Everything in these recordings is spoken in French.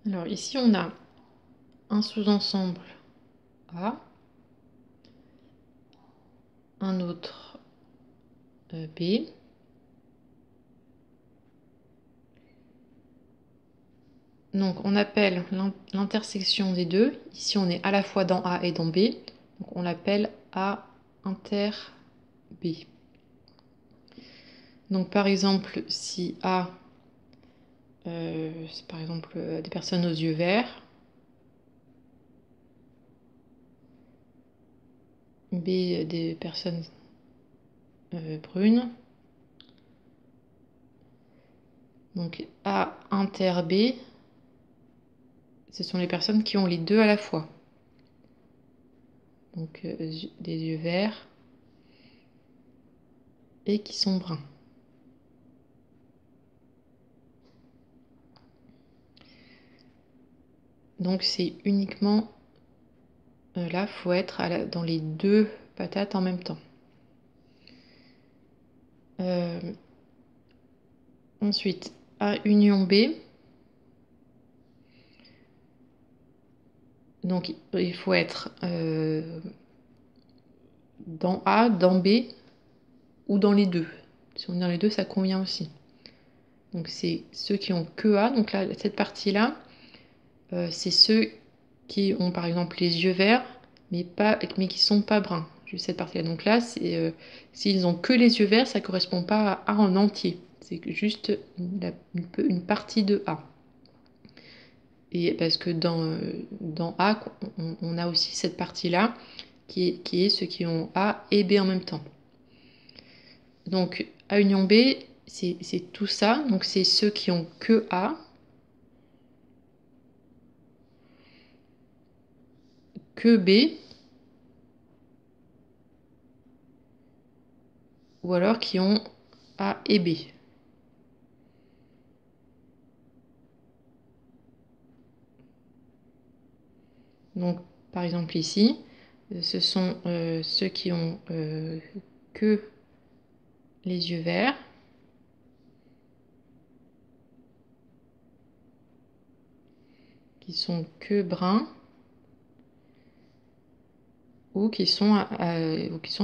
Alors ici, on a un sous-ensemble A, un autre B, donc on appelle l'intersection des deux, ici on est à la fois dans A et dans B, donc on l'appelle A inter B. Donc par exemple, si A, c'est par exemple des personnes aux yeux verts, B, des personnes brunes, donc A inter B, ce sont les personnes qui ont les deux à la fois. Donc des yeux verts et qui sont bruns. Donc c'est uniquement là, il faut être dans les deux patates en même temps. Ensuite, A union B. Donc il faut être dans A, dans B ou dans les deux. Si on est dans les deux, ça convient aussi. Donc c'est ceux qui ont que A. Donc là, cette partie-là, c'est ceux qui ont par exemple les yeux verts, mais qui ne sont pas bruns. Juste cette partie-là. Donc là, s'ils ont que les yeux verts, ça ne correspond pas à A en entier. C'est juste une partie de A. Et parce que dans A, on a aussi cette partie-là qui est ceux qui ont A et B en même temps. Donc A union B, c'est tout ça. Donc c'est ceux qui ont que A, que B, ou alors qui ont A et B. Donc par exemple ici, ce sont ceux qui ont que les yeux verts. Qui sont que bruns ou qui sont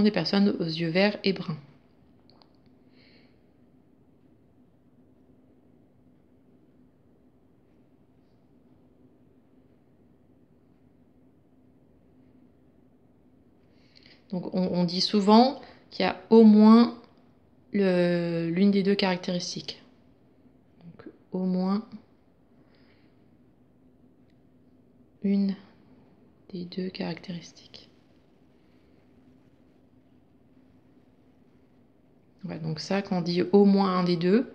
des personnes aux yeux verts et bruns. Donc on dit souvent qu'il y a au moins l'une des deux caractéristiques. Donc au moins une des deux caractéristiques. Voilà, donc ça, quand on dit au moins un des deux,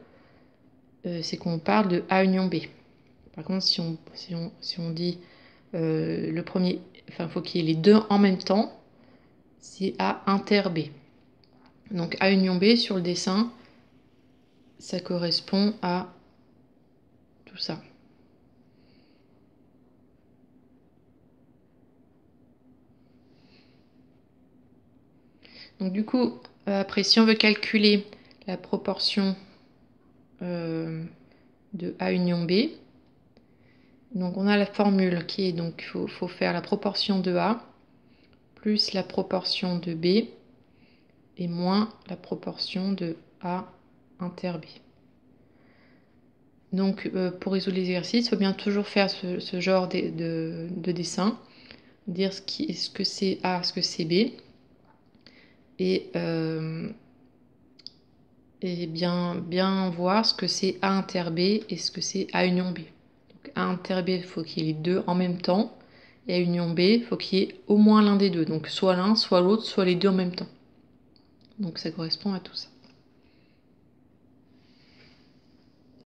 c'est qu'on parle de A union B. Par contre, si on dit le premier, enfin, il faut qu'il y ait les deux en même temps, c'est A inter B. Donc A union B sur le dessin, ça correspond à tout ça. Donc du coup, après, si on veut calculer la proportion de A union B, donc on a la formule qui est, donc il faut faire la proportion de A plus la proportion de B et moins la proportion de A inter B. Donc pour résoudre les exercices, il faut bien toujours faire ce genre de dessin, dire ce que c'est A, ce que c'est B, et bien voir ce que c'est A inter B et ce que c'est A union B. Donc A inter B, il faut qu'il y ait les deux en même temps, et A union B, il faut qu'il y ait au moins l'un des deux, donc soit l'un, soit l'autre, soit les deux en même temps. Donc ça correspond à tout ça.